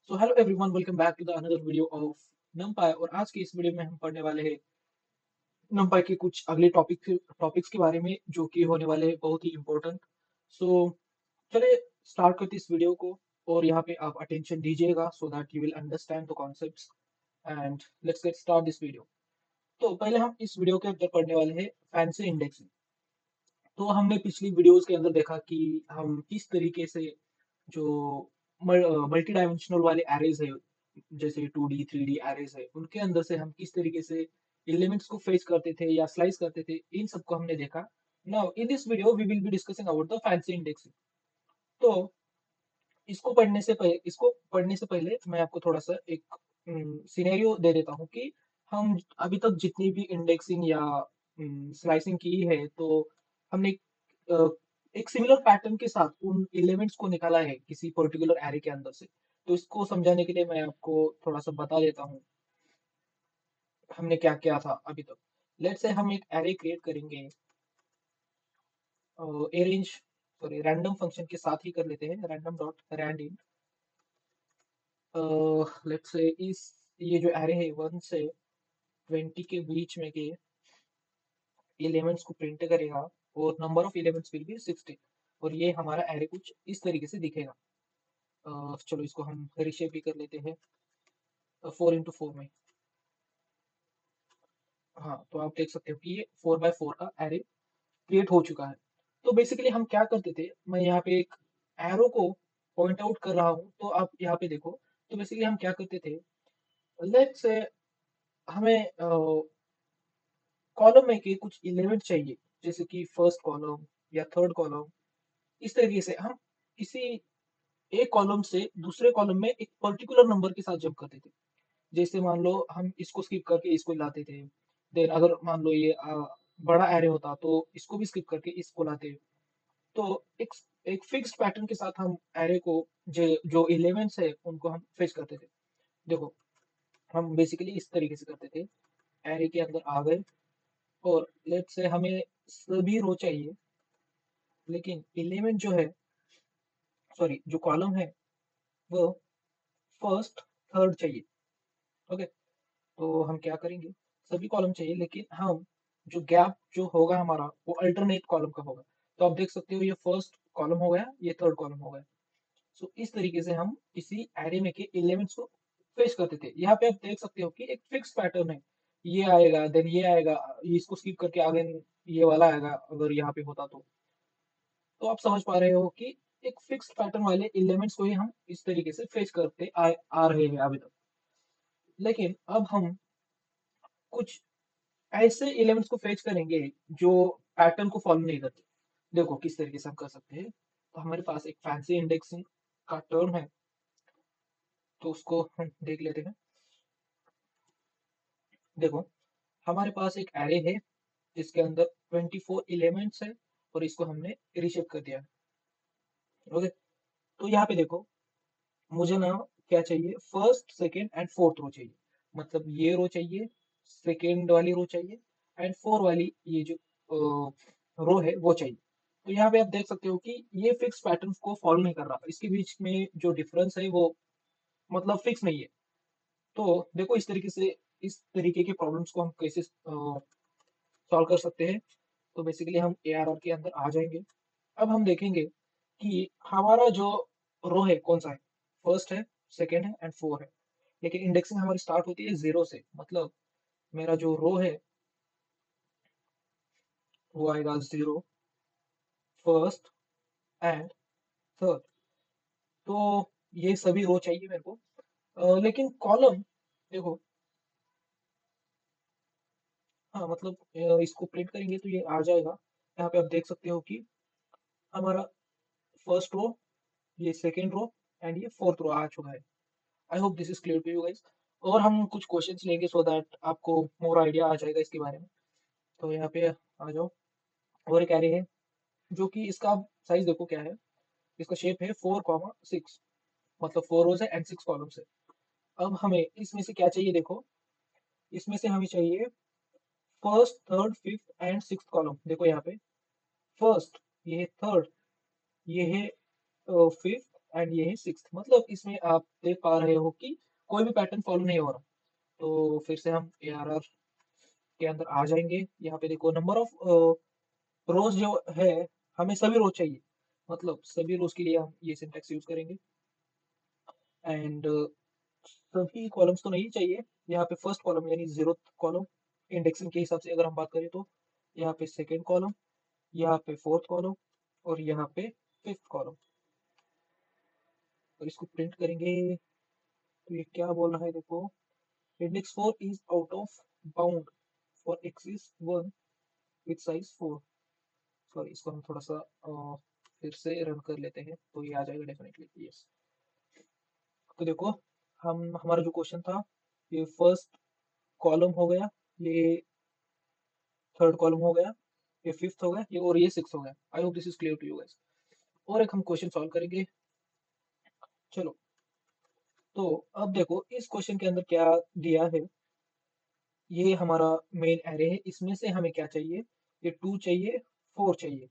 So hello everyone, welcome back to the another video of numpy। और आज की इस वीडियो में हम पढ़ने वाले हैं numpy के कुछ अगले टॉपिक्स के बारे में जो कि होने वाले हैं बहुत ही इम्पोर्टेंट। सो चलिए स्टार्ट करते इस वीडियो को, और यहाँ पे आप अटेंशन दीजिएगा so that you will understand the concepts and let's get start this video. तो पहले हम इस वीडियो के अंदर पढ़ने वाले हैं फैंसी इंडेक्सिंग। तो हमने पिछली वीडियोस के अंदर देखा कि हम किस तरीके से जो मल्टी डायमेंशनल वाले एरेज है, जैसे 2D 3D एरेज है, उनके अंदर से हम किस तरीके से एलिमेंट्स को फेच करते थे या स्लाइस करते थे, इन सबको हमने देखा। Now in this video we will be discussing about the fancy indexing. तो इसको पढ़ने से पहले मैं आपको थोड़ा सा एक सिनेरियो दे देता हूँ कि हम अभी तक जितनी भी इंडेक्सिंग या स्लाइसिंग की है, तो हमने अ, एक सिमिलर पैटर्न के साथ उन एलिमेंट्स को निकाला है किसी पर्टिकुलर एरे के अंदर से। तो इसको समझाने के लिए मैं आपको थोड़ा सा बता देता हूँ हमने क्या किया था अभी तक। लेट्स से हम एक एरे क्रिएट करेंगे, अरेंज सॉरी रैंडम फंक्शन के साथ ही कर लेते हैं, random dot randint. Let's say इस ये जो एरे है 1 से 20 के बीच में के एलिमेंट्स को प्रिंट करेगा, और number of elements will be 16। और ये हमारा एरे कुछ इस तरीके से दिखेगा। चलो इसको हम रिशेप भी कर लेते हैं 4x4 में। हाँ, तो आप देख सकते हो कि ये 4x4 का एरे क्रिएट हो चुका है। तो बेसिकली हम क्या करते थे, मैं यहाँ पे एक एरो को पॉइंट आउट कर रहा हूँ, तो आप यहाँ पे देखो। तो बेसिकली हम क्या करते थे, लेट्स से हमें कॉलम में के कुछ एलिमेंट चाहिए, जैसे कि फर्स्ट कॉलम या थर्ड कॉलम। इस तरीके से हम किसी एक कॉलम से दूसरे कॉलम में एक पर्टिकुलर नंबर के साथ जंप करते थे। जैसे मान लो हम इसको स्किप करके इसको लाते थे, देन अगर मान लो ये बड़ा एरे होता तो इसको भी स्किप करके इसको लाते। तो एक फिक्स्ड पैटर्न के साथ हम एरे को जो एलिमेंट्स है उनको हम फेच करते थे। देखो, हम बेसिकली इस तरीके से करते थे। एरे के अंदर आ गए, और लेट्स से हमें सभी रो चाहिए, लेकिन एलिमेंट जो है, सॉरी जो कॉलम है, वो फर्स्ट थर्ड चाहिए। ओके, तो हम क्या करेंगे, सभी कॉलम चाहिए, लेकिन हम जो गैप जो होगा हमारा वो अल्टरनेट कॉलम का होगा। तो आप देख सकते हो ये फर्स्ट कॉलम हो गया, ये थर्ड कॉलम हो गया। सो इस तरीके से हम किसी एरे में के एलिमेंट्स को फेच करते थे। यहाँ पे आप देख सकते हो कि एक फिक्स पैटर्न है, ये आएगा देन ये आएगा, ये इसको स्किप करके आगे ये वाला आएगा अगर यहाँ पे होता तो आप समझ पा रहे हो कि एक फिक्स्ड पैटर्न वाले एलिमेंट्स को ही हम इस तरीके से फेच करते आ रहे हैं अभी तक। लेकिन अब हम कुछ ऐसे एलिमेंट्स को फेच करेंगे जो पैटर्न को फॉलो नहीं करते। देखो किस तरीके से हम कर सकते हैं। तो हमारे पास एक फैंसी इंडेक्सिंग का टर्म है, तो उसको हम देख लेते हैं। देखो, हमारे पास एक एरे है जिसके अंदर 24 एलिमेंट्स है, और इसको हमने रीशेप कर दिया है। ओके, तो यहाँ पे देखो, मुझे ना क्या चाहिए, first second and fourth row चाहिए। मतलब ये रो चाहिए, सेकेंड वाली रो चाहिए, एंड फोर वाली ये जो रो है वो चाहिए। तो यहाँ पे आप देख सकते हो कि ये फिक्स पैटर्न को फॉलो नहीं कर रहा, इसके बीच में जो डिफरेंस है वो मतलब फिक्स नहीं है। तो देखो इस तरीके के प्रॉब्लम्स को हम कैसे सॉल्व कर सकते हैं। तो बेसिकली हम ARR के अंदर आ जाएंगे। अब हम देखेंगे कि हमारा जो रो है कौन सा है, फर्स्ट है, सेकेंड है एंड फोर है। लेकिन इंडेक्सिंग हमारी स्टार्ट होती है जीरो से। मतलब मेरा जो रो है वो आएगा जीरो, फर्स्ट एंड थर्ड। तो ये सभी रो चाहिए मेरे को। लेकिन कॉलम देखो, हाँ मतलब इसको प्रिंट करेंगे तो ये आ जाएगा। यहाँ पे आप देख सकते हो कि हमारा फर्स्ट रो, ये सेकेंड रो एंड ये फोर्थ रो आ चुका है। I hope this is clear to you guys. और हम कुछ क्वेश्चंस लेंगे सो दैट आपको मोर आइडिया आ जाएगा इसके बारे में। तो यहाँ पे आ जाओ। और एक एरे है जो कि इसका साइज देखो क्या है, इसका शेप है 4, 6। मतलब 4 रोज है एंड 6 कॉलम्स है। अब हमें इसमें से क्या चाहिए, देखो इसमें से हमें चाहिए first third fifth and six column. देखो यहाँ पे फर्स्ट, ये है थर्ड, ये है फिफ्थ एंड ये है 6th, मतलब इसमें आप देख पा रहे हो कि कोई भी पैटर्न फॉलो नहीं हो रहा। तो फिर से हम ARR के अंदर आ जाएंगे। यहाँ पे देखो नंबर ऑफ रोज जो है, हमें सभी रोज चाहिए, मतलब सभी रोज के लिए हम ये सिंटैक्स यूज करेंगे। एंड सभी कॉलम्स तो नहीं चाहिए। यहाँ पे फर्स्ट कॉलम यानी 0th कॉलम, इंडेक्सिंग के हिसाब से अगर हम बात करें तो यहाँ पे सेकेंड कॉलम, यहाँ पे फोर्थ कॉलम और यहाँ पे फिफ्थ कॉलम। और इसको प्रिंट करेंगे तो ये क्या बोल रहा है देखो, index 4 is out of bound for axis 1 with size 4। Sorry, इसको हम थोड़ा सा फिर से रन कर लेते हैं तो ये आ जाएगा डेफिनेटली, यस। तो देखो, हम हमारा जो क्वेश्चन था, ये फर्स्ट कॉलम हो गया, ये थर्ड कॉलम हो गया, ये फिफ्थ हो गया, ये और ये सिक्स हो गया। I hope this is clear to you guys. और एक हम क्वेश्चन सॉल्व करेंगे। चलो, तो अब देखो इस क्वेश्चन के अंदर क्या दिया है। ये हमारा मेन एरे है, इसमें से हमें क्या चाहिए, ये 2 चाहिए, 4 चाहिए,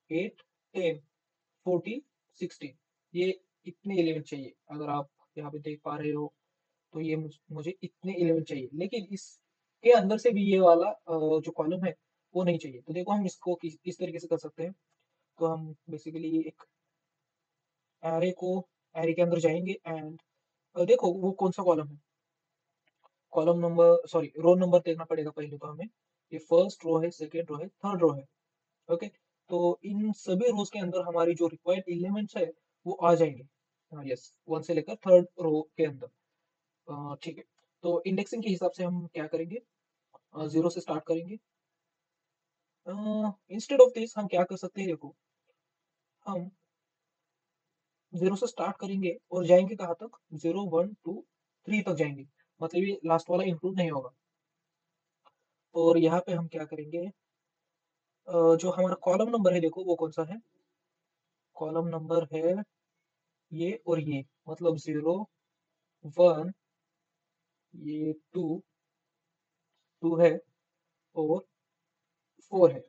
8, 10, 14, 16, ये इतने एलिमेंट चाहिए। अगर आप यहाँ पे देख पा रहे हो तो ये मुझे इतने एलिमेंट चाहिए, लेकिन इसके अंदर से भी ये वाला जो कॉलम है वो नहीं चाहिए। तो देखो हम इसको किस तरीके से कर सकते हैं। तो हम बेसिकली एक एरे को, एरे के अंदर जाएंगे एंड देखो वो कौन सा कॉलम है, column number sorry row number देखना पड़ेगा पहले तो हमें। ये फर्स्ट रो है, सेकेंड रो है, थर्ड रो है। ओके, तो इन सभी रोज के अंदर हमारी जो रिक्वायर्ड एलिमेंट्स है वो आ जाएंगे। यस, वन से लेकर थर्ड रो के अंदर। ठीक है, तो इंडेक्सिंग के हिसाब से हम क्या करेंगे, 0 से स्टार्ट करेंगे। इंस्टेड ऑफ दिस हम क्या कर सकते हैं देखो, हम 0 से स्टार्ट करेंगे और जाएंगे कहाँ तक, 0, 1, 2, 3 तक जाएंगे, मतलब ये लास्ट वाला इंक्लूड नहीं होगा। और यहाँ पे हम क्या करेंगे, जो हमारा कॉलम नंबर है देखो वो कौन सा है, कॉलम नंबर है ये और ये, मतलब 0, 1, ये 2 है और 4 है।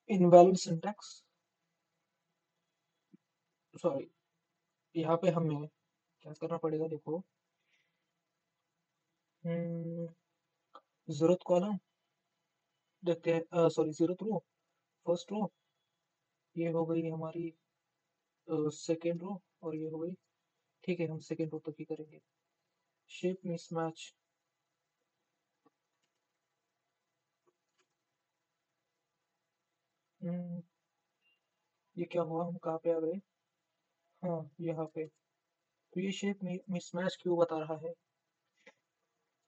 इनवैलिड सिंटैक्स, सॉरी, यहाँ पे हमें क्या करना पड़ेगा देखो, जीरोथ कॉलम देखते हैं, सॉरी जीरोथ रो, फर्स्ट रो, ये हो गई हमारी सेकेंड रो और ये हो गई, ठीक है हम सेकेंड रो तक ही करेंगे। शेप मिसमैच, ये क्या हुआ, हम कहाँ पे आ गए, हाँ यहाँ पे। तो ये शेप मिसमैच क्यों बता रहा है,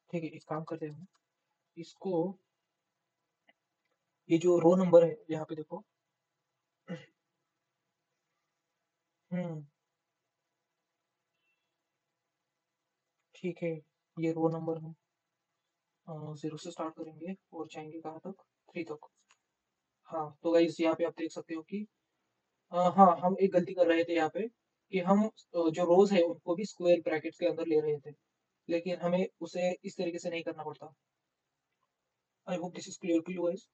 ठीक है, एक काम करते हैं हम इसको, ये जो रो नंबर है यहाँ पे देखो, हम्म ठीक है, ये रो नंबर हम 0 से स्टार्ट करेंगे और जाएंगे कहाँ तक, 3 तक। हाँ, तो गाइस यहाँ पे आप देख सकते हो कि हाँ, हम एक गलती कर रहे थे यहाँ पे, कि हम जो रोज है उनको भी स्क्वायर ब्रैकेट्स के अंदर ले रहे थे, लेकिन हमें उसे इस तरीके से नहीं करना पड़ता। I hope this is clear to you guys.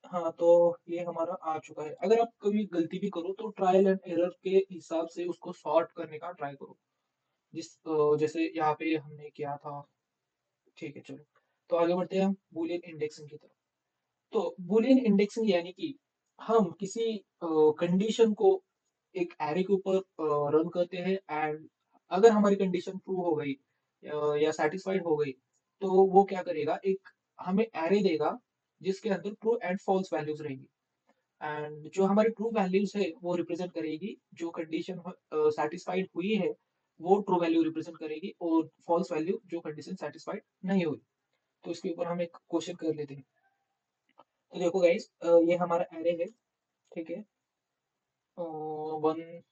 हाँ, तो ये हमारा आ चुका है। अगर आप कभी गलती भी करो तो ट्रायल एंड एरर के हिसाब से उसको सॉर्ट करने का ट्राई करो, जैसे यहाँ पे हमने किया था। ठीक है, चलो, तो आगे बढ़ते हैं हम बूलियन इंडेक्सिंग की तरफ। तो बूलियन इंडेक्सिंग यानी कि हम किसी कंडीशन को एक एरे के ऊपर रन करते हैं एंड अगर हमारी कंडीशन ट्रू हो गई या सेटिस्फाइड हो गई, तो वो क्या करेगा, एक हमें एरे देगा जिसके अंदर ट्रू एंड फॉल्स वैल्यूज रहेंगी। एंड जो हमारी ट्रू वैल्यूज है वो रिप्रेजेंट करेगी जो कंडीशन सेटिस्फाइड हुई है, वो ट्रू वैल्यू रिप्रेजेंट करेगी, और फॉल्स वैल्यू जो कंडीशन सेटिस्फाइड नहीं हुई। तो इसके ऊपर हम एक क्वेश्चन कर लेते हैं। तो देखो गाइस, ये हमारा एरे है, ठीक है, 1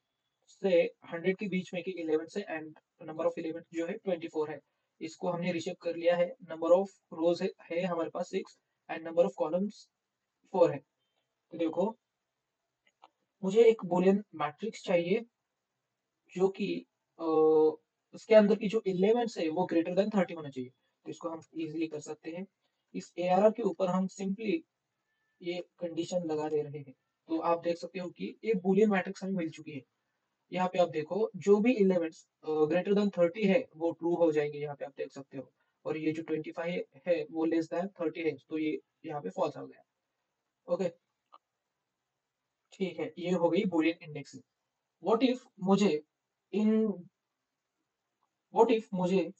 से 100 के बीच में के 11 से, एंड नंबर ऑफ एलिमेंट जो है 24 है। इसको हमने रिशेप कर लिया है, नंबर ऑफ रोज है हमारे पास 6 एंड नंबर ऑफ कॉलम्स 4 है। तो देखो, मुझे एक बुलियन मैट्रिक्स चाहिए जो कि अ, उसके अंदर की जो एलिमेंट्स है वो ग्रेटर देन 30 होना चाहिए। तो इसको हम इजीली कर सकते हैं। इस ARR के ऊपर हम सिंपली ये कंडीशन लगा दे रहे हैं। तो आप देख सकते हो कि एक बूलियन मैट्रिक्स हमें मिल चुकी है। यहाँ पे आप देखो जो भी एलिमेंट्स ग्रेटर देन 30 है वो ट्रू हो जाएंगे, यहाँ पे आप देख सकते हो। और ये जो 25 है वो लेस देन 30 है, तो ये यहाँ पे फॉल्स हो गया। ओके, ठीक है, ये हो गई बूलियन इंडेक्सिंग। व्हाट इफ मुझे इन व्हाट इफ मुझे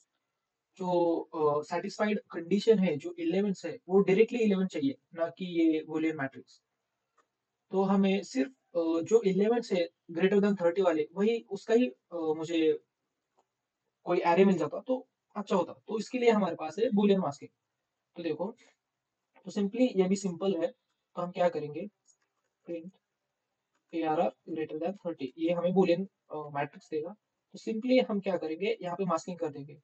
जो सेटिस्फाइड कंडीशन है, जो एलिमेंट्स है वो डायरेक्टली एलिमेंट चाहिए, ना कि ये बूलियन मैट्रिक्स। तो हमें सिर्फ जो एलिमेंट्स है ग्रेटर देन 30 वाले, वही उसका ही मुझे कोई एरे मिल जाता तो अच्छा होता। तो इसके लिए हमारे पास है बूलियन मास्किंग। तो देखो, तो सिंपली ये भी सिंपल है, तो हम क्या करेंगे, प्रिंट ARR ग्रेटर देन 30, ये हमें बूलियन मैट्रिक्स देगा। तो सिंपली हम क्या करेंगे, यहाँ पे मास्किंग कर देंगे।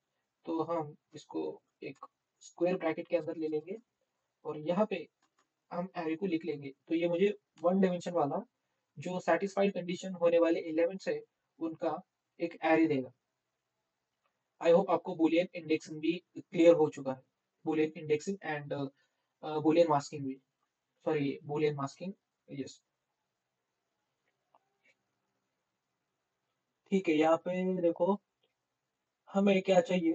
तो हम इसको एक स्क्वायर ब्रैकेट के अंदर ले लेंगे, और यहाँ पे हम एरे को लिख लेंगे। तो ये मुझे वन डायमेंशन वाला जो सेटिस्फाइड कंडीशन होने वाले एलिमेंट्स है उनका एक एरे देगा। आई होप आपको बुलियन इंडेक्सिंग भी क्लियर हो चुका है। Boolean indexing and Boolean masking भी, सॉरी बुलियन मास्किंग, यस। ठीक है, यहाँ पे देखो हमें क्या चाहिए,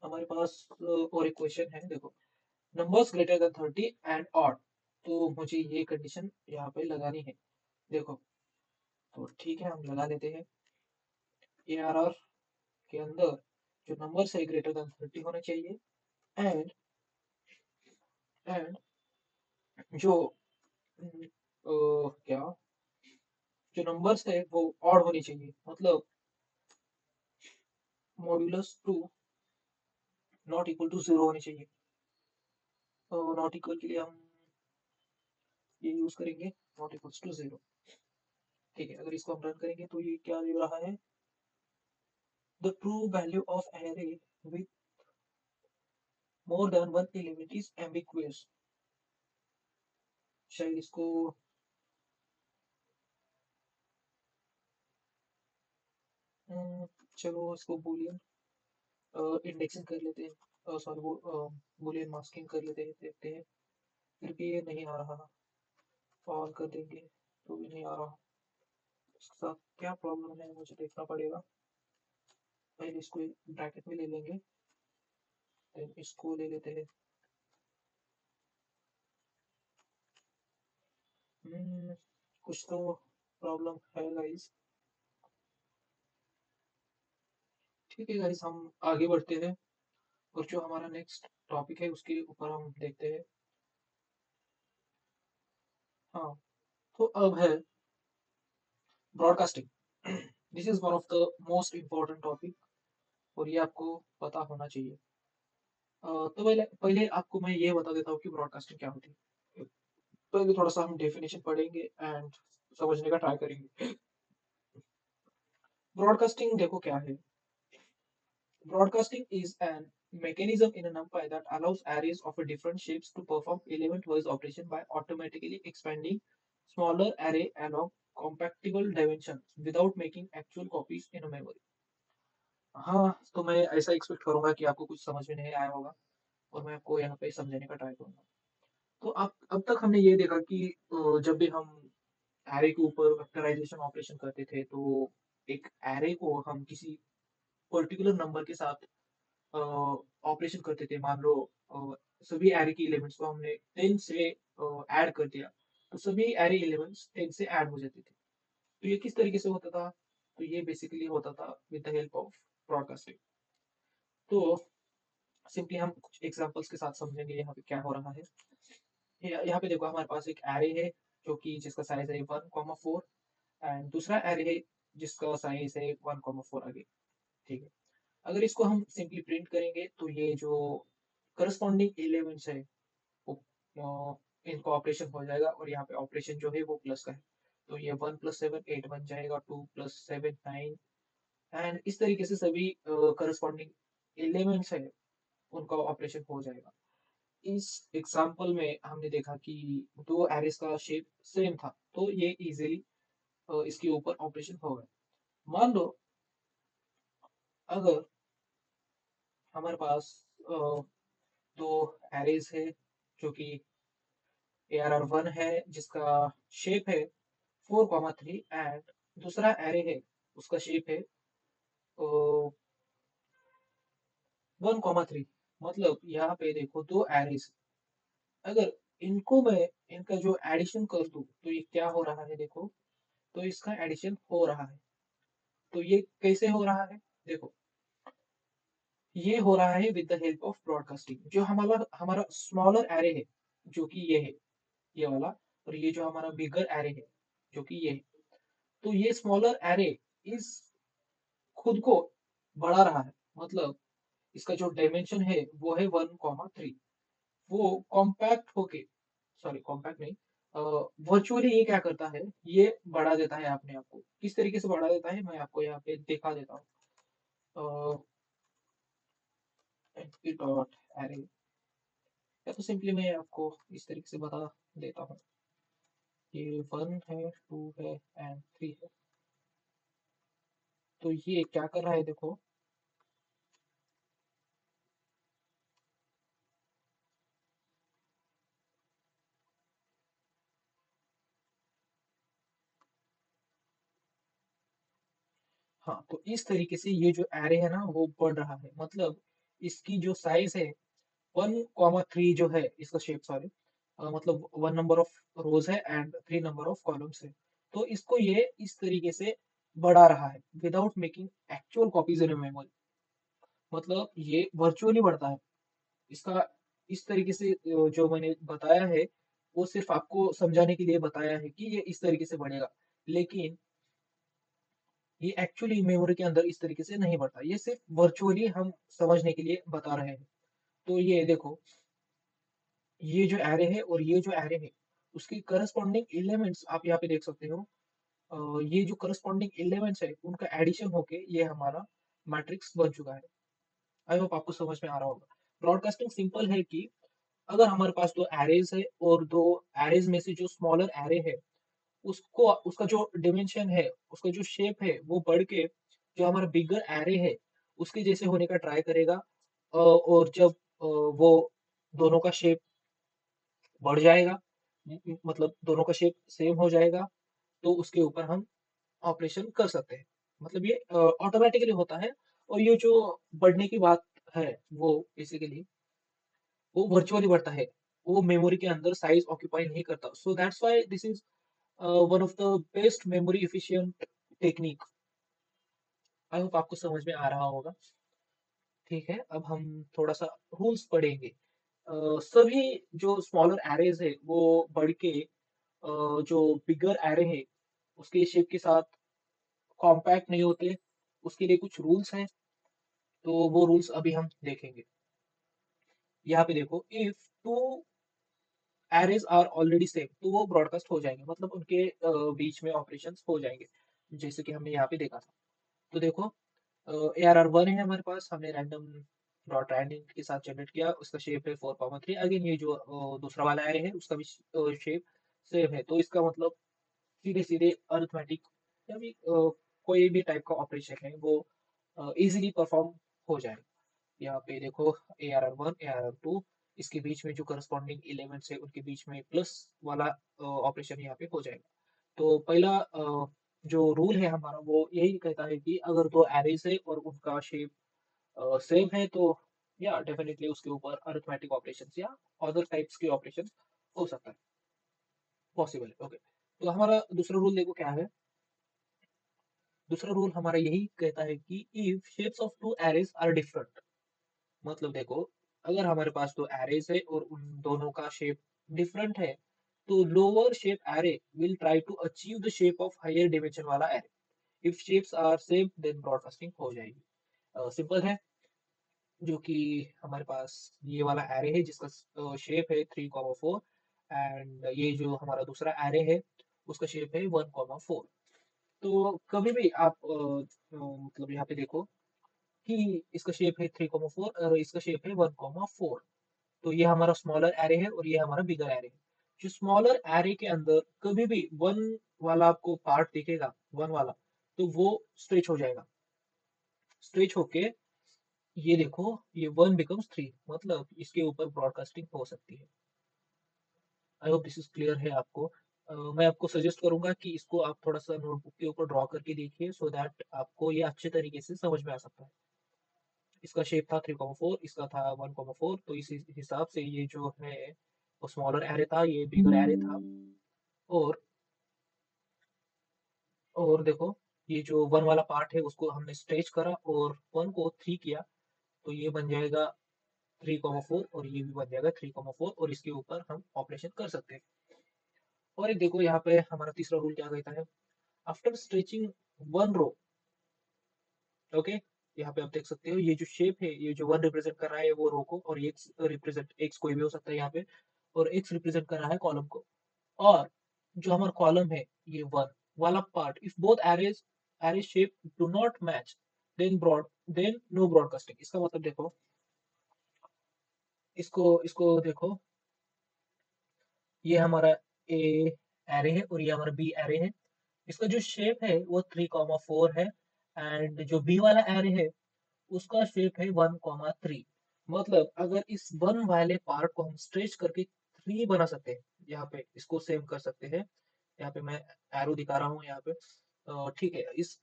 हमारे पास और एक क्वेश्चन है। देखो, numbers greater than 30 and odd, तो मुझे ये कंडीशन यहाँ पे लगानी है। देखो, तो ठीक है, हम लगा लेते हैं। ARR के अंदर जो नंबर्स है ग्रेटर देन 30 होना चाहिए, एंड एंड जो क्या, जो नंबर्स है वो ऑड होनी चाहिए, मतलब modulus two not equal to zero होनी चाहिए। तो नॉट इक्वल के लिए हम ये यूज करेंगे, नॉट इक्वल्स टू जीरो। ठीक है, अगर इसको हम रन करेंगे तो ये क्या दे रहा है, the true value of array with more than one element is ambiguous. शायद इसको चलो इसको बुलियन इंडेक्सिंग कर लेते हैं, सॉरी वो बुलियन मास्किंग कर लेते हैं, देखते हैं। फिर भी ये नहीं आ रहा, ऑन कर देंगे तो भी नहीं आ रहा। इसके साथ क्या प्रॉब्लम है मुझे देखना पड़ेगा। पहले इसको ब्रैकेट में ले लेंगे, देन इसको ले लेते हैं। कुछ तो प्रॉब्लम है गाइस। ठीक है गाइस, हम आगे बढ़ते हैं, और जो हमारा नेक्स्ट टॉपिक है उसके ऊपर हम देखते हैं। हाँ, तो अब है broadcasting. This is one of the most important topic, और ये आपको पता होना चाहिए। तो पहले पहले आपको मैं ये बता देता हूँ कि ब्रॉडकास्टिंग क्या होती है। पहले थोड़ा सा हम डेफिनेशन पढ़ेंगे एंड समझने का ट्राई करेंगे। ब्रॉडकास्टिंग देखो क्या है। Broadcasting is an mechanism in a NumPy that allows arrays of a different shapes to perform element-wise operation by automatically expanding smaller array along compactable dimensions without making actual copies in a memory. हाँ, तो मैं ऐसा expect करूंगा कि आपको कुछ समझ में नहीं आया होगा, और मैं आपको यहाँ पे समझाने का ट्राई करूंगा। तो आप अब तक हमने ये देखा कि जब भी हम एरे के ऊपर वेक्टराइजेशन ऑपरेशन करते थे, तो एक एरे को हम किसी पर्टिकुलर नंबर के साथ ऑपरेशन करते थे। मान लो सभी एरे की एलिमेंट्स को हमने 10 से ऐड कर दिया, तो सभी एरे एलिमेंट्स 10 से ऐड हो जाते थे। तो ये किस तरीके से होता था, तो ये बेसिकली होता था with the help of broadcasting. तो सिंपली हम कुछ एग्जांपल्स के साथ समझेंगे यहाँ पे क्या हो रहा है। यहाँ पे देखो, हमारे पास एक एरे है जो कि जिसका साइज है 1,4, एंड दूसरा एरे है जिसका साइज है 1,4 आगे। ठीक है, अगर इसको हम सिंपली प्रिंट करेंगे तो ये जो करस्पॉन्डिंग एलिमेंट्स है वो इनका ऑपरेशन हो जाएगा, और यहाँ पे ऑपरेशन जो है वो प्लस का है। तो ये 1 + 7 8 बन जाएगा, 2 + 7 9, एंड इस तरीके से सभी करस्पॉन्डिंग एलिमेंट्स है उनका ऑपरेशन हो जाएगा। इस एग्जाम्पल में हमने देखा कि दो एरेस का शेप सेम था, तो ये इजीली इसके ऊपर ऑपरेशन हो गया। मान लो अगर हमारे पास दो एरेज है जो कि ARR1 है जिसका शेप है 4,3 एंड दूसरा एरे है उसका शेप है 1,3। मतलब यहाँ पे देखो दो एरेज, अगर इनको मैं इनका जो एडिशन कर दूं तो ये क्या हो रहा है देखो, तो इसका एडिशन हो रहा है। तो ये कैसे हो रहा है देखो, ये हो रहा है with the help of broadcasting. जो हमारा हमारा स्मॉलर एरे है जो कि ये है, ये वाला, और ये जो हमारा बिगर एरे है जो कि ये है, तो ये स्मॉलर एरे इस खुद को बढ़ा रहा है। मतलब इसका जो डायमेंशन है वो है 1,3। वो कॉम्पैक्ट होके, सॉरी कॉम्पैक्ट नहीं, वर्चुअली ये क्या करता है, ये बढ़ा देता है अपने आप को। किस तरीके से बढ़ा देता है मैं आपको यहाँ पे दिखा देता हूँ। डॉट एरे, या तो सिंपली मैं आपको इस तरीके से बता देता हूँ। ये 1 है, 2 है एंड 3 है। तो ये क्या कर रहा है देखो, हाँ तो इस तरीके से ये जो एरे है ना वो बढ़ रहा है। मतलब इसकी जो साइज है 1,3 जो है इसका शेप, सॉरी, मतलब 1 नंबर ऑफ रोज है एंड 3 नंबर ऑफ कॉलम्स है। तो इसको ये इस तरीके से बढ़ा रहा है without making actual copies in memory. मतलब ये वर्चुअली बढ़ता है। इसका इस तरीके से जो मैंने बताया है वो सिर्फ आपको समझाने के लिए बताया है कि ये इस तरीके से बढ़ेगा, लेकिन ये एक्चुअली मेमोरी के अंदर इस तरीके से नहीं बढ़ता। ये सिर्फ वर्चुअली हम समझने के लिए बता रहे हैं। तो ये देखो, ये जो एरे है और ये जो एरे है उसकी करस्पॉन्डिंग एलिमेंट्स आप यहाँ पे देख सकते हो। ये जो करस्पॉन्डिंग एलिमेंट्स है उनका एडिशन होके ये हमारा मैट्रिक्स बन चुका है। आई होप आपको समझ में आ रहा होगा। ब्रॉडकास्टिंग सिंपल है कि अगर हमारे पास दो एरेज है और दो एरेज में से जो स्मॉलर एरे है उसको उसका जो डिमेंशन है, उसका जो शेप है वो बढ़ के जो हमारा बिगर एरे है उसके जैसे होने का ट्राई करेगा। और जब वो दोनों का शेप बढ़ जाएगा, मतलब दोनों का शेप सेम हो जाएगा, तो उसके ऊपर हम ऑपरेशन कर सकते हैं। मतलब ये ऑटोमेटिकली होता है। और ये जो बढ़ने की बात है वो बेसिकली वो वर्चुअली बढ़ता है, वो मेमोरी के अंदर साइज ऑक्यूपाई नहीं करता। सो that's why this is one of the best memory efficient technique. I hope आपको समझ में आ रहा होगा। ठीक है, अब हम थोड़ा सा रूल्स पढ़ेंगे। सभी जो स्मॉलर एरेज है वो बढ़ के जो बिगर एरे है उसके शेप के साथ कॉम्पैक्ट नहीं होते। उसके लिए कुछ रूल्स हैं, तो वो रूल्स अभी हम देखेंगे। यहाँ पे देखो, if two arrays are already same तो वो ब्रॉडकास्ट हो जाएंगे, मतलब उनके बीच में ऑपरेशंस हो जाएंगे, जैसे कि हमने यहाँ पे देखा था। तो देखो, ARR1 है हमारे पास, हमने रैंडम डॉट रैंडम के साथ जनरेट किया, उसका शेप है 4,3। अगेन ये जो दूसरा वाला एरे है उसका भी शेप सेम है। तो इसका मतलब सीधे सीधे अरिथमेटिक या भी कोई भी टाइप का ऑपरेशन है वो इजीली परफॉर्म हो जाएगा। यहाँ पे देखो, ARR1 ARR2, इसके बीच में जो करस्पॉन्डिंग एलिमेंट्स है उनके बीच में प्लस वाला ऑपरेशन यहाँ पे हो जाएगा। तो पहला जो रूल है हमारा वो यही कहता है कि अगर दो एरेज है और उनका शेप सेम है तो या डेफिनेटली उसके ऊपर अरिथमेटिक ऑपरेशंस या अदर टाइप्स के ऑपरेशंस हो सकता है, पॉसिबल है। ओके, तो हमारा दूसरा रूल देखो क्या है। दूसरा रूल हमारा यही कहता है कि if shapes of two arrays are different, मतलब देखो, अगर हमारे पास दो एरेज है और उन दोनों का शेप डिफरेंट है तो lower shape array will try to achieve the shape of higher dimension वाला array. If shapes are same then broadcasting हो जाएगी। सिंपल है। जो कि हमारे पास ये वाला एरे है जिसका शेप है 3,4 एंड ये जो हमारा दूसरा एरे है उसका शेप है 1,4। तो कभी भी आप मतलब यहाँ पे देखो कि इसका शेप है 3,4 और इसका शेप है 1,4। तो ये हमारा स्मॉलर एरे है और ये हमारा बिगर एरे है। जो स्मॉलर एरे के अंदर कभी भी वन वाला आपको पार्ट दिखेगा, वन वाला, तो वो स्ट्रेच हो जाएगा। स्ट्रेच होके ये देखो, ये 1 बिकम्स 3, मतलब इसके ऊपर ब्रॉडकास्टिंग हो सकती है। I hope this is clear है आपको। मैं आपको सजेस्ट करूंगा कि इसको आप थोड़ा सा नोटबुक के ऊपर ड्रॉ करके देखिए सो दैट आपको ये अच्छे तरीके से समझ में आ सकता है। इसका शेप था 3,4, इसका था 1,4, तो इस हिसाब से ये जो है वो स्मॉलर एरे था, ये बिगर एरे था। और और देखो, ये जो वन वाला पार्ट है उसको हमने स्ट्रेच करा और वन को थ्री किया, तो ये बन जाएगा 3,4 और ये भी बन जाएगा 3,4 और इसके ऊपर हम ऑपरेशन कर सकते हैं। और एक देखो यहाँ पे हमारा तीसरा रूल क्या कहता है, after stretching one row, okay, यहाँ पे आप देख सकते हो ये जो शेप है, ये जो वन रिप्रेजेंट कर रहा है वो रो को, और एक्स रिप्रेजेंट, एक्स कोई भी हो सकता है यहाँ पे, और एक्स रिप्रेजेंट कर रहा है कॉलम को। और जो हमारा कॉलम है ये वन वाला part, if both arrays array shape do not match, then no broadcasting. इसका मतलब देखो, इसको इसको देखो, ये हमारा ए एरे है और ये हमारा बी एरे है। इसका जो शेप है वो 3,4 है, एंड जो बी वाला एरे है उसका शेप है 1,3। मतलब अगर इस वन वाले पार्ट को हम स्ट्रेच करके थ्री बना सकते हैं, यहाँ पे इसको सेम कर सकते हैं, यहाँ पे मैं एरो दिखा रहा हूँ यहाँ पे, ठीक है, इस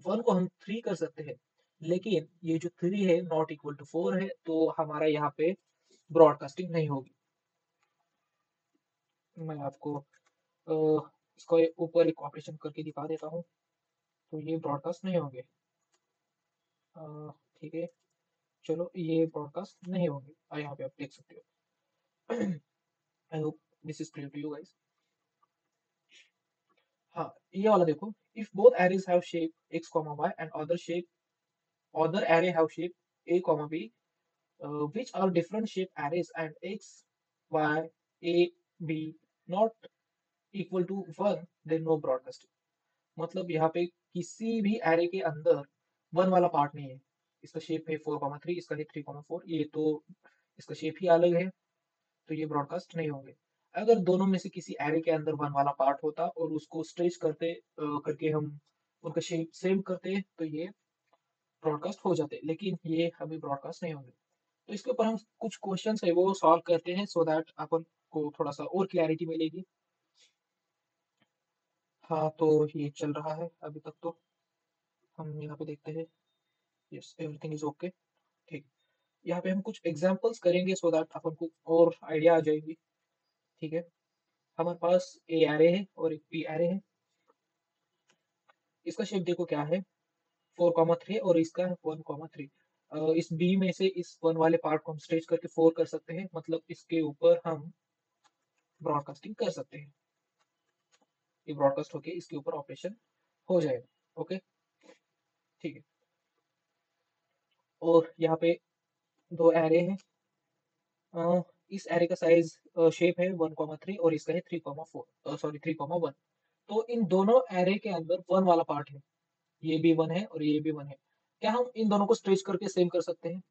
वन को हम थ्री कर सकते हैं, लेकिन ये जो थ्री है नॉट इक्वल टू फोर है, तो हमारा यहाँ पे ब्रॉडकास्टिंग नहीं होगी। मैं आपको इसको ऊपर एक ऑपरेशन करके दिखा देता हूँ, तो ये ब्रॉडकास्ट नहीं होंगे। ठीक है, चलो ये ब्रॉडकास्ट नहीं होंगे, यहाँ पे आप देख सकते हो। I hope this is clear to you guys. हाँ, ये वाला देखो, if both arrays have shape x, y and other array have shape a, b, which are different shape arrays and x, y, a, b not equal to 1, then no broadcasting। मतलब यहाँ पे किसी भी array के अंदर one वाला part नहीं है, इसका शेप है 4,3, इसका है 3,4, ये तो इसका शेप ही अलग है, तो ये ब्रॉडकास्ट नहीं होंगे। अगर दोनों में से किसी एरे के अंदर वन वाला पार्ट होता और उसको स्ट्रेच करके हम उनका शेप सेम करते तो ये ब्रॉडकास्ट हो जाते, लेकिन ये अभी ब्रॉडकास्ट नहीं होंगे। तो इसके ऊपर हम कुछ क्वेश्चंस है वो सॉल्व करते हैं सो दैट अपन को थोड़ा सा और क्लैरिटी मिलेगी। हाँ, तो ये चल रहा है अभी तक, तो हम यहाँ पे देखते हैं, यस एवरीथिंग इज ओके। ठीक, यहाँ पे हम कुछ एग्जांपल्स करेंगे सो दैट अपन को और आइडिया आ जाएगी। ठीक है, हमारे पास ए एरे है और एक बी एरे है। इसका शेप देखो क्या है, 4,3 और इसका है 1,3। इस बी में से इस वन वाले पार्ट को हम स्ट्रेच करके फोर कर सकते हैं, मतलब इसके ऊपर हम ब्रॉडकास्टिंग कर सकते हैं, ये ब्रॉडकास्ट होके इसके ऊपर ऑपरेशन हो जाएगा। ओके, ठीक है। और यहाँ पे दो एरे हैं, इस एरे का साइज शेप है 1,3 और इसका है 3,4, सॉरी 3,1। तो इन दोनों एरे के अंदर वन वाला पार्ट है, ये भी वन है और ये भी वन है। क्या हम इन दोनों को स्ट्रेच करके सेम कर सकते हैं?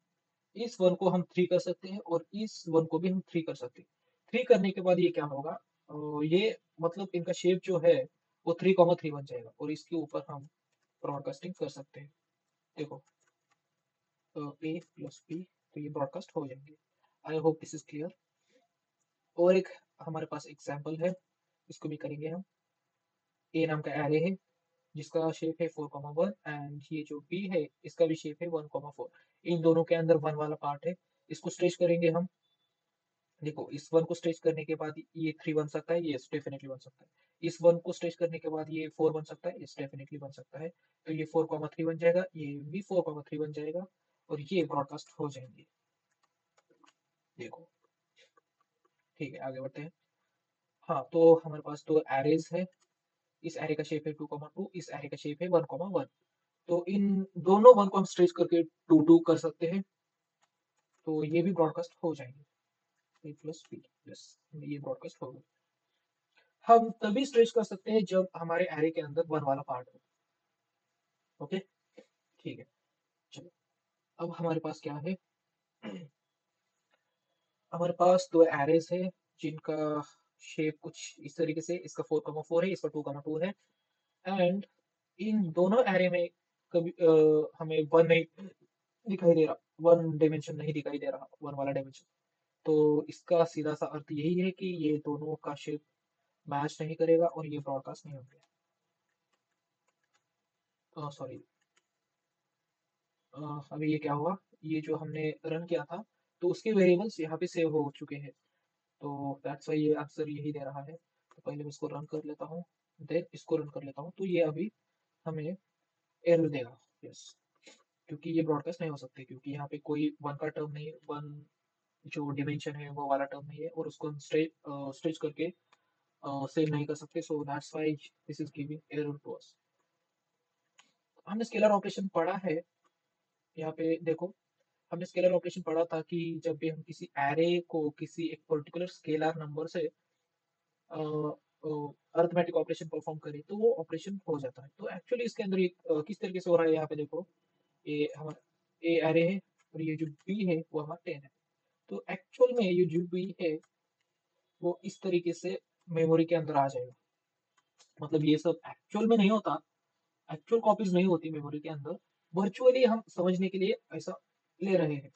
इस वन को हम थ्री कर सकते हैं और इस वन को भी हम थ्री कर सकते हैं। थ्री करने के बाद ये क्या होगा, ये मतलब इनका शेप जो है वो 3,3 बन जाएगा और इसके ऊपर हम ब्रॉडकास्टिंग कर सकते हैं। देखो, ए प्लस बी, तो ये ब्रॉडकास्ट हो जाएंगे। आई होप दिस इज क्लियर। और एक हमारे पास एग्जाम्पल है, इसको भी करेंगे हम। ए नाम का एरे है जिसका शेप है 4,1 एंड ये जो बी है इसका भी शेप है 1,4। इन दोनों के अंदर वन वाला पार्ट है, इसको स्ट्रेच करेंगे हम। देखो, इस वन को स्ट्रेच करने के बाद ये थ्री बन सकता है, ये डेफिनेटली बन सकता है। इस वन को स्ट्रेच करने के बाद ये फोर बन सकता है, ये डेफिनेटली बन सकता है। तो ये 4,3 बन जाएगा, ये भी 4,3 बन जाएगा और ये ब्रॉडकास्ट हो जाएंगे। देखो, ठीक है, आगे बढ़ते हैं। हाँ, तो हमारे पास दो एरेज है, इस एरे का शेप है 2,2, इस एरे का शेप है 1,1। तो इन दोनों वन को हम स्ट्रेच करके टू टू कर सकते हैं, तो ये भी ब्रॉडकास्ट हो जाएंगे। ए प्लस बी, यस, ये ब्रॉडकास्ट हो गए। हम तभी स्ट्रेच कर सकते हैं जब हमारे एरे के अंदर वन वाला पार्ट हो। ओके, ठीक है, चलो। अब हमारे पास क्या है, हमारे पास दो एरेज है जिनका शेप कुछ इस तरीके से, इसका 4,4 है, इसका 2,2 है, एंड इन दोनों एरे में कभी हमें वन नहीं दिखाई दे रहा, वन डायमेंशन नहीं दिखाई दे रहा, वन वाला डायमेंशन। तो इसका सीधा सा अर्थ यही है कि ये दोनों का शेप मैच नहीं करेगा और ये ब्रॉडकास्ट नहीं होंगे। सॉरी, अभी ये क्या हुआ, ये जो हमने रन किया था तो उसके वेरिएबल्स यहाँ पे सेव हो चुके हैं, तो दैट्स वाई ये आंसर यही दे रहा है। तो पहले मैं इसको रन कर लेता हूँ, देन इसको रन कर लेता हूँ, तो ये अभी हमें एरर देगा। यस, क्योंकि ये ब्रॉडकास्ट नहीं हो सकते, क्योंकि यहाँ पे कोई वन का टर्म नहीं, वन जो डिमेंशन है वो वाला टर्म नहीं है, और उसको हम स्ट्रेच करके सेव नहीं कर सकते, so that's why this is giving error to us. हमने स्केलर ऑपरेशन पढ़ा है, यहाँ पे देखो, हमने स्केलर ऑपरेशन पढ़ा था कि जब भी हम किसी एरे को किसी एक पर्टिकुलर स्केलर नंबर से अरिथमेटिक ऑपरेशन परफॉर्म करें तो वो ऑपरेशन हो जाता है। तो एक्चुअली इसके अंदर किस तरीके से हो रहा है, यहाँ पे देखो, ये हमारा ए एरे है और ये जो बी है वो हमारा 10 है। तो एक्चुअल में ये जो बी है वो इस तरीके से मेमोरी के अंदर आ जाएगा। मतलब ये सब एक्चुअल में नहीं होता, एक्चुअल कॉपीज नहीं होती मेमोरी के अंदर, वर्चुअली हम समझने के लिए ऐसा ले रहे हैं,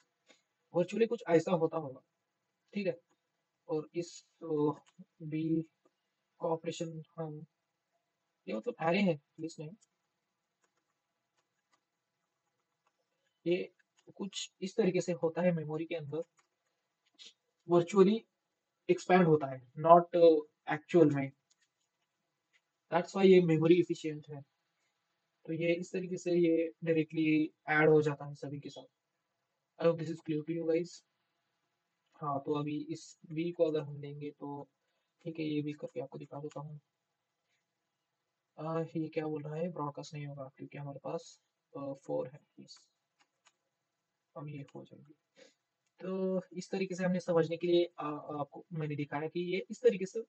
वर्चुअली कुछ ऐसा होता होगा, ठीक है। और इस बी का ऑपरेशन हम, ये मतलब एरे है लिस्ट नहीं, ये कुछ इस तरीके से होता है मेमोरी के अंदर, वर्चुअली एक्सपैंड होता है, नॉट एक्चुअल में, दैट्स व्हाई ये मेमोरी एफिशिएंट है। तो ये इस तरीके से ये डायरेक्टली ऐड हो जाता है सभी के साथ। I hope this is clear to you guys. हाँ, तो अभी इस वी को अगर हम लेंगे तो ठीक है, ये भी करके आपको दिखा देता हूँ। ये क्या बोल रहा है, ब्रॉडकास्ट नहीं होगा क्योंकि हमारे पास 4 है। यस, अब ये हो जाएगी। तो इस तरीके से हमने समझने के लिए आपको मैंने दिखाया कि ये इस तरीके से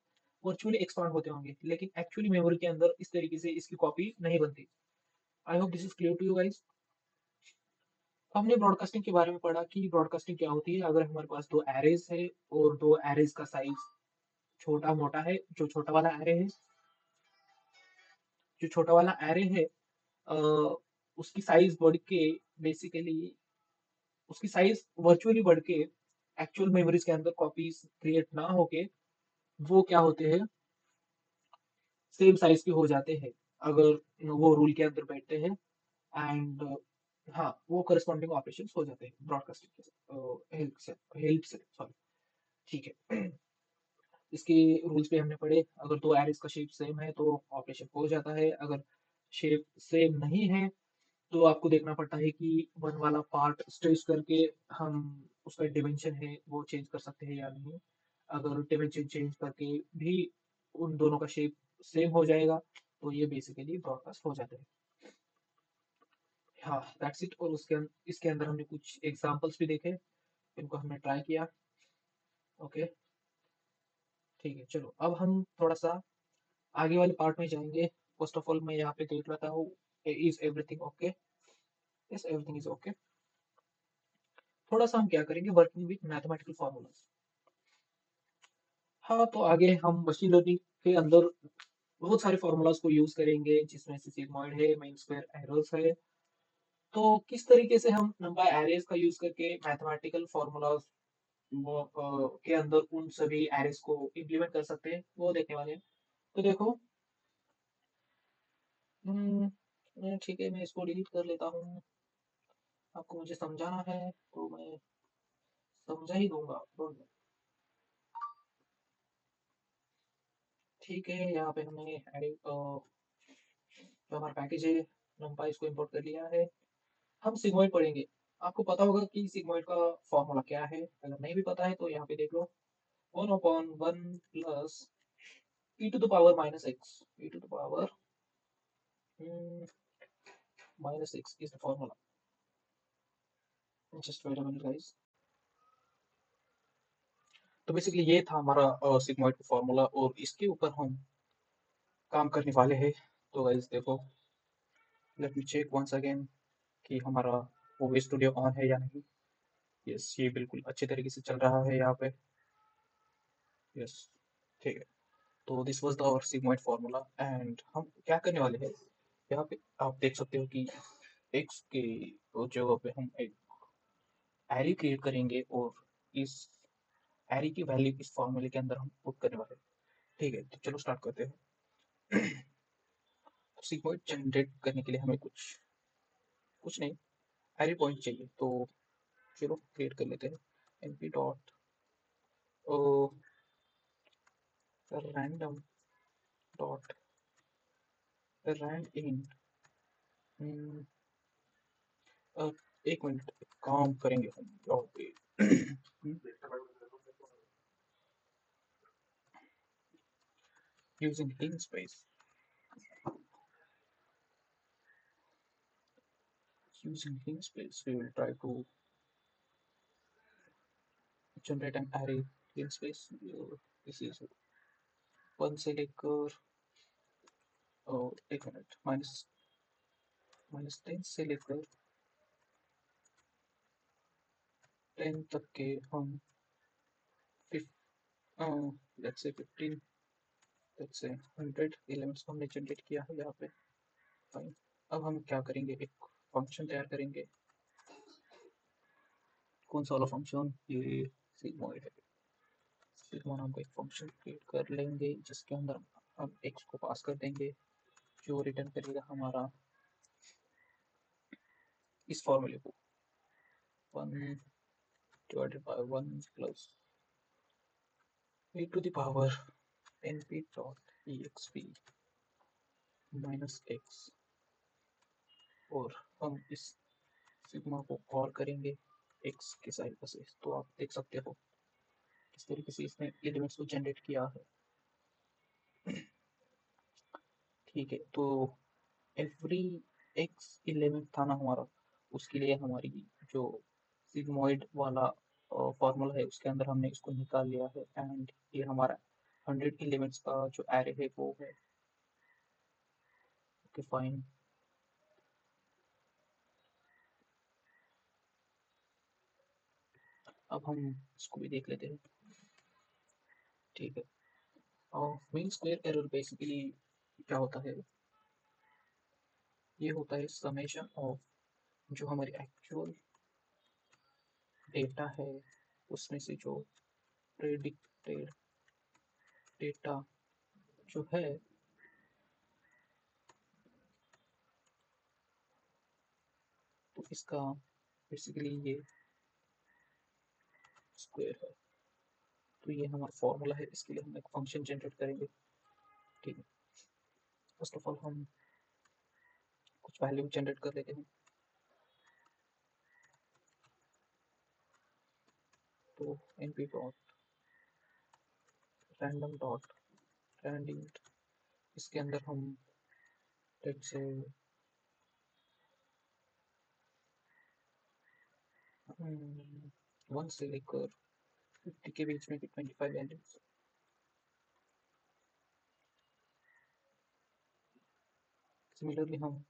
वर्चुअली एक्सपांड होते होंगे, लेकिन एक्चुअली मेमोरी के अंदर इस तरीके से इसकी कॉपी नहीं बनती। I hope this is clear to you guys. हमने ब्रॉडकास्टिंग के बारे में पढ़ा कि ब्रॉडकास्टिंग क्या होती है। अगर हमारे पास दो एरेज है और दो एरेज का साइज छोटा मोटा है, जो छोटा वाला एरे है, जो छोटा वाला एरे है अ, उसकी साइज बढ़ के बेसिकली, उसकी साइज वर्चुअली बढ़ के एक्चुअल मेमोरीज के अंदर कॉपीज क्रिएट ना होके वो क्या होते हैं, सेम साइज के हो जाते हैं अगर वो रूल के अंदर बैठते हैं। एंड हाँ, वो करस्पॉन्डिंग ऑपरेशन हो जाते हैं ब्रॉडकास्टिंग के हेल्प से सॉरी, ठीक है। इसके रूल्स पे हमने पढ़े, अगर दो एरिस का शेप सेम है तो ऑपरेशन हो जाता है, अगर शेप सेम नहीं है तो आपको देखना पड़ता है कि वन वाला पार्ट स्ट्रेच करके हम उसका डिमेंशन है वो चेंज कर सकते हैं या नहीं। अगर डिमेंशन चेंज करके भी उन दोनों का शेप सेम हो जाएगा तो ये बेसिकली ब्रॉडकास्ट हो जाते हैं। हाँ, दैट्स इट। और इसके अंदर हमने कुछ एग्जांपल्स भी देखे, इनको हमने ट्राई किया। ओके, ठीक है, चलो अब हम थोड़ा सा आगे वाले पार्ट में जाएंगे। फर्स्ट ऑफ ऑल मैं यहाँ पे देख लेता हूँ, is everything okay, yes everything is okay. थोड़ा सा हम क्या करेंगे, वर्किंग विद मैथमेटिकल फॉर्मूलाज। हाँ, तो आगे हम मशीन लर्निंग के अंदर बहुत सारे फॉर्मूलाज को यूज करेंगे, जिसमें से सिग्मॉइड है, मीन स्क्वायर एरर्स है। तो किस तरीके से हम नंबर एरेज का यूज करके मैथमेटिकल फॉर्मूलाज के अंदर उन सभी एरेज को इम्प्लीमेंट कर सकते हैं वो देखने वाले हैं। तो देखो, ठीक है, मैं इसको डिलीट कर लेता हूँ। आपको मुझे समझाना है तो मैं समझा ही दूंगा, डोंट वरी। ठीक है, यहाँ पे हमने एडिंग जो हमारा पैकेज है numpy इसको इंपोर्ट कर लिया है। हम सिग्मॉइड पढ़ेंगे। आपको पता होगा कि सिग्मॉइड का फॉर्मूला क्या है, अगर नहीं भी पता है तो यहाँ पे देख लो, 1/1 plus e to the power minus x, e to the power minus x is the formula. Just wait a minute guys. तो बेसिकली ये था हमारा सिग्मॉइड का फॉर्मूला और इसके ऊपर हम काम करने वाले हैं। तो गाइस देखो, let me check once again कि हमारा OBS स्टूडियो ऑन है या नहीं। यस, ये बिल्कुल अच्छे तरीके से चल रहा है यहाँ पे। यस, ठीक है। तो this was the our sigmoid formula and हम क्या करने वाले हैं, यहाँ पे आप देख सकते हो कि एक्स के जगह पे हम एक एरे क्रिएट करेंगे और इस एरे की वैल्यू इस फॉर्मूले के अंदर हम पुट करने वाले हैं। ठीक है, तो चलो स्टार्ट करते हैं। सिग्मॉइड जनरेट करने के लिए हमें कुछ नहीं, एरे पॉइंट चाहिए। तो चलो क्रिएट कर लेते हैं। np dot random dot randint. एक मिनट, काम करेंगे हम यहाँ पे। using linspace we will try to generate an array linspace। this is 1 से लेकर एक मिनट, -10 से लेकर 10 तक के हम let's say 15, let's say 100 elements को हमने जनरेट किया है यहाँ पे। फाइन। अब हम क्या करेंगे, एक फंक्शन तैयार करेंगे। कौन सा वाला फंक्शन, ये सिग्मॉइड है। सिग्मा नाम का एक फंक्शन क्रिएट कर लेंगे जिसके अंदर हम x को पास कर देंगे, जो रिटर्न करेगा हमारा इस फॉर्मूले को 1 divided by 1 plus e to the power np dot exp minus x। और हम इस सिग्मा को कॉल करेंगे x के साइड से। तो आप देख सकते हो किस तरीके से इसने एलिमेंट्स को जनरेट किया है। ठीक है, तो एवरी x एलिमेंट था ना हमारा, उसके लिए हमारी जो सिग्मॉइड वाला फॉर्मूला है उसके अंदर हमने इसको निकाल लिया है। एंड ये हमारा 100 एलिमेंट्स का जो एरे है वो है। Okay fine. अब हम इसको भी देख लेते हैं। ठीक है, और मीन स्क्वायर एरर बेसिकली क्या होता है, ये होता है समेशन ऑफ जो हमारी एक्चुअल डेटा है उसमें से जो प्रेडिक्टेड डेटा जो है तो इसका बेसिकली ये स्क्वायर है। तो ये हमारा फॉर्मूला है, इसके लिए हम एक फंक्शन जनरेट करेंगे। ठीक है, फर्स्ट ऑफ ऑल हम कुछ वैल्यू जनरेट कर लेते हैं। तो np डॉट रैंडम डॉट रैंडिंग, इसके अंदर हम लेट्स से 1 से लेकर 50 के बीच में 25 वैल्यूज। सिमिलरली हम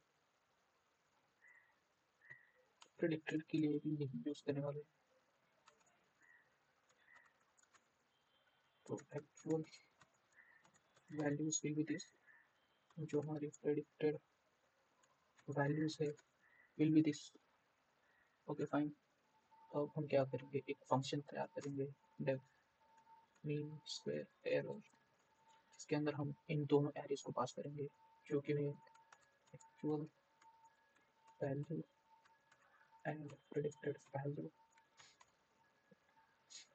प्रेडिक्टेड के लिए भी यही यूज करने वाले। तो actual values will be this, जो हमारी प्रेडिक्टेड वैल्यूज है will be this. Okay fine. तो अब हम क्या करेंगे, एक फंक्शन तैयार करेंगे डेव मीन स्क्वायर एरर, जिसके अंदर हम इन दोनों एरेज को पास करेंगे, जो कि है actual value and predicted value.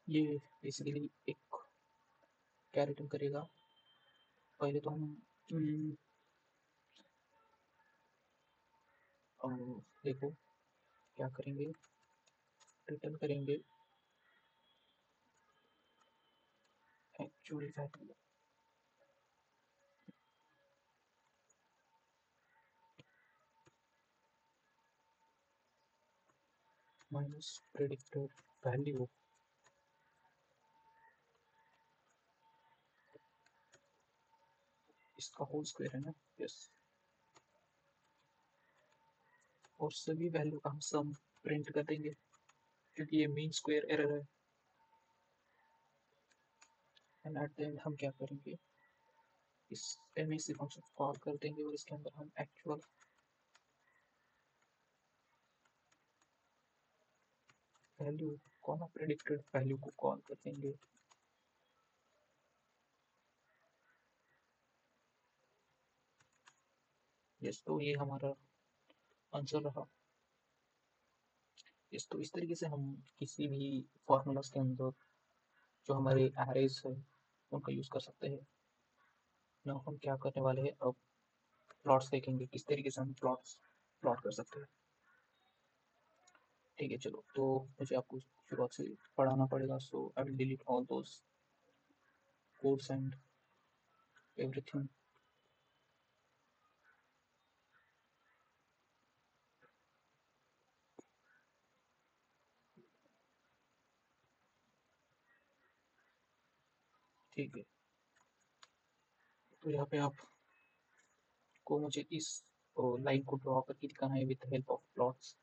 ये बेसिकली एक क्या रिटर्न करेगा, पहले तो हम देखो क्या करेंगे, रिटर्न करेंगे actual value minus predicted value. इसका होल स्क्वायर है ना, यस। और सभी वैल्यू का हम सम प्रिंट कर देंगे क्योंकि ये मीन स्क्वायर एरर है। एंड एट द एंड हम क्या करेंगे, इस एमएसी फंक्शन को कॉल कर देंगे और इसके अंदर हम actual value comma predicted value को कॉल कर देंगे। यस, तो ये हमारा आंसर रहा। यस, तो इस तरीके से हम किसी भी फॉर्मूलाज के अंदर जो हमारे एरेज है उनका यूज़ कर सकते हैं। ना हम क्या करने वाले हैं अब, प्लॉट्स देखेंगे किस तरीके से हम प्लॉट कर सकते हैं। ठीक है, चलो, तो मुझे आपको शुरुआत से पढ़ाना पड़ेगा, so I will delete all those codes and everything. ठीक है, तो यहाँ पे आपको मुझे इस लाइन को ड्रॉ करके दिखाना है विद हेल्प ऑफ प्लॉट्स।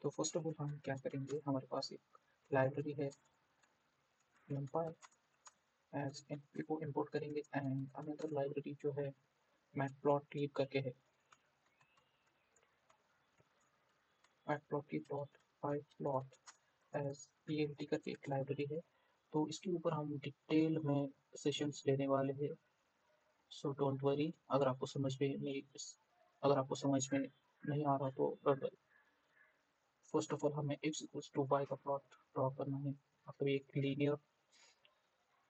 तो फर्स्ट ऑफ ऑल हम क्या करेंगे, हमारे पास एक लाइब्रेरी है numpy, एज एनपी को इंपोर्ट करेंगे एंड अनदर लाइब्रेरी जो है मैटप्लॉटलिब करके है, matplotlib.pyplot एज plt करके एक लाइब्रेरी है। तो इसके ऊपर हम डिटेल में सेशंस लेने वाले हैं, सो डोंट वरी। अगर आपको समझ में नहीं आ रहा तो don't worry. First of all हमें x इक्वल्स टू y का प्लॉट ड्रॉ करना है, मतलब एक लीनियर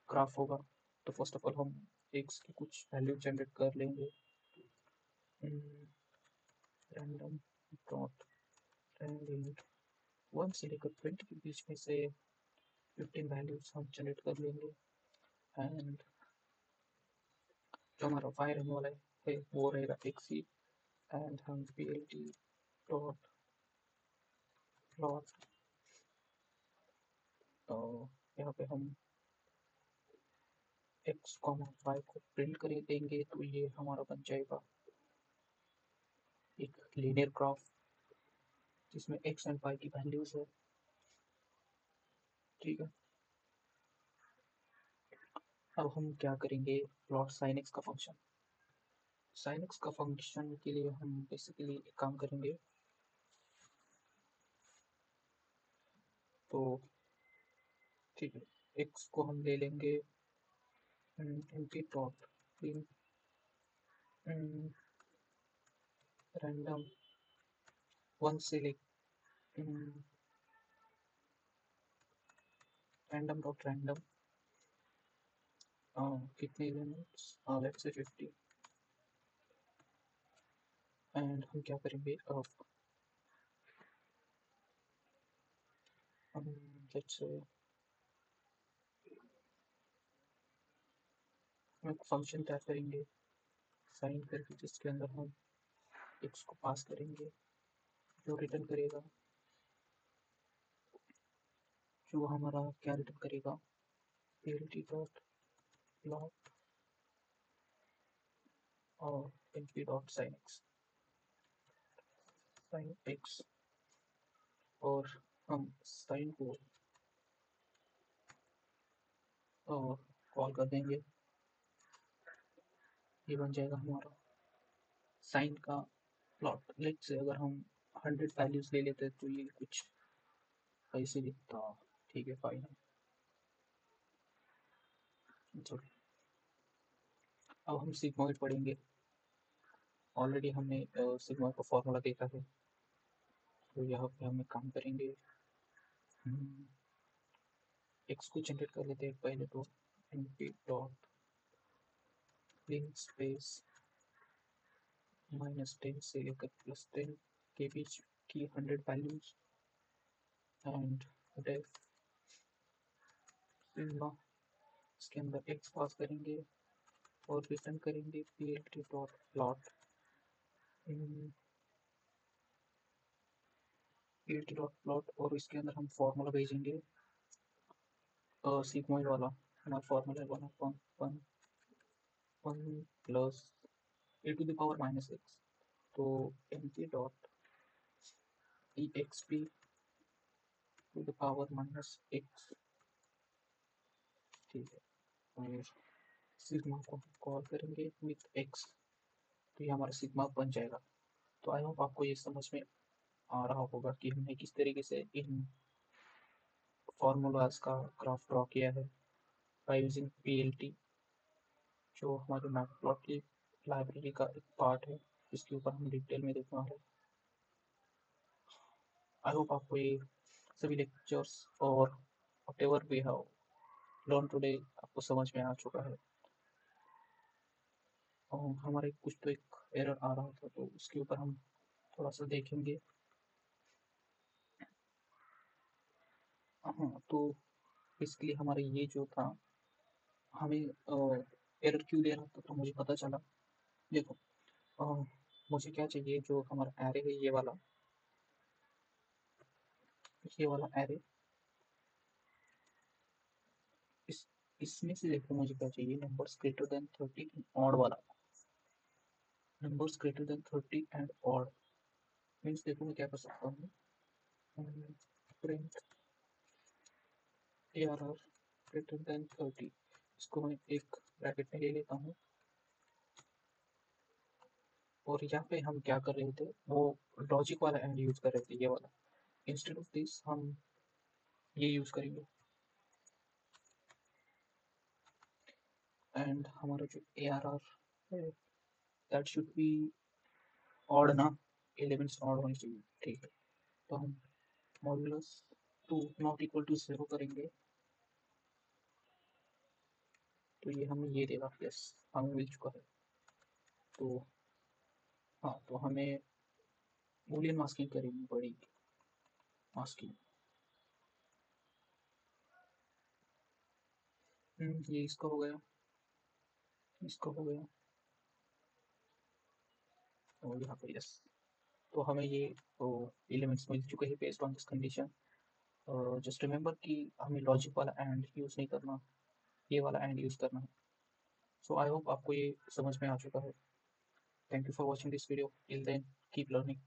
ग्राफ होगा। तो फर्स्ट ऑफ ऑल हम x की कुछ वैल्यू जनरेट कर लेंगे, रैंडम डॉट रैंडम 1 से लेकर 20 के बीच में से 15 वैल्यूज हम जनरेट कर लेंगे एंड जो हमारा y रहने वाला है वो रहेगा x ही। एंड हम plt डॉट प्लॉट, तो यहाँ पे हम x, y को प्रिंट कर देंगे, तो ये हमारा बन जाएगा एक लीनियर ग्राफ जिसमें x एंड y की वैल्यूज है। ठीक है, अब हम क्या करेंगे, प्लॉट sin x का फंक्शन। sin x का फंक्शन के लिए हम बेसिकली एक काम करेंगे, तो ठीक है, x को हम ले लेंगे एम्प्टी डॉट रैंडम 1 से ले रैंडम डॉट रैंडम कितने एलिमेंट्स, लेट्स से 50। एंड हम क्या करेंगे अब, हम लेट्स से हम एक फंक्शन तैयार करेंगे साइन करके, जिसके अंदर हम x को पास करेंगे, जो रिटर्न करेगा, जो हमारा क्या रिटर्न करेगा, plt डॉट प्लॉट और np डॉट साइन x, और हम साइन को कॉल कर देंगे। ये बन जाएगा हमारा साइन का प्लॉट। लेट्स से अगर हम 100 वैल्यूज ले लेते तो ये कुछ ऐसे दिखता। ठीक है, फाइन है। अब हम सिग्मॉइड पढ़ेंगे, ऑलरेडी हमने सिग्मॉइड का फॉर्मूला देखा है, तो यहाँ पे हम एक काम करेंगे, एक्स को जनरेट कर लेते हैं पहले, तो np डॉट लिंक स्पेस -10 से लेकर +10 के बीच की 100 वैल्यूज एंड डेफ सिग्मा, इसके अंदर x पास करेंगे और रिटर्न करेंगे plt dot plot plt dot plot, और इसके अंदर हम फॉर्मूला भेजेंगे सिग्मॉइड वाला। हमारा फॉर्मूला है 1/1 प्लस e⁻⁻x, तो np dot exp to the power -x। ठीक है, और सिग्मा को कॉल करेंगे विथ x, तो ये हमारा सिग्मा बन जाएगा। तो आई होप आपको ये समझ में आ रहा होगा कि हमने किस तरीके से इन फॉर्मूलाज का ग्राफ ड्रॉ किया है बाय यूजिंग plt, जो हमारे मैटप्लॉटलिब लाइब्रेरी का एक पार्ट है इसके ऊपर हम डिटेल में देखने वाले हैं। आई होप आपको ये सभी लेक्चर्स और whatever we have learn today आपको समझ में आ चुका है। और हमारे कुछ तो एक एरर आ रहा था, तो उसके ऊपर हम थोड़ा सा देखेंगे। हाँ, तो बेसिकली हमारा ये जो था, हमें एरर क्यों दे रहा था, तो मुझे पता चला। देखो, मुझे क्या चाहिए, जो हमारा एरे है ये वाला एरे, इस इसमें से देखो मुझे क्या चाहिए, नंबर्स ग्रेटर देन 30 ऑड वाला, numbers greater than 30 and odd. Means देखो मैं क्या कर सकता हूँ, प्रिंट ARR ग्रेटर देन 30, इसको मैं एक ब्रैकेट में ले लेता हूँ। और यहाँ पे हम क्या कर रहे थे, वो लॉजिक वाला एंड यूज कर रहे थे, ये वाला। इंस्टेड ऑफ दिस हम ये यूज करेंगे। एंड हमारा जो ARR है, दैट शुड बी ऑड ना, एलिमेंट्स ऑड होने चाहिए, ठीक है। तो हम मॉड्यूलस 2 नॉट इक्वल टू 0 करेंगे, तो ये हमें ये देगा, यस हमें मिल चुका है। तो हाँ, तो हमें बूलियन मास्किंग करनी पड़ेगी, मास्किंग। ये इसका हो गया, इसका हो गया, और यहाँ पे यस। तो हमें ये तो एलिमेंट्स मिल चुके हैं based on this condition. Just remember कि हमें लॉजिक वाला एंड यूज़ नहीं करना, ये वाला एंड यूज़ करना है। सो आई होप आपको ये समझ में आ चुका है। Thank you for watching this video, till then keep learning.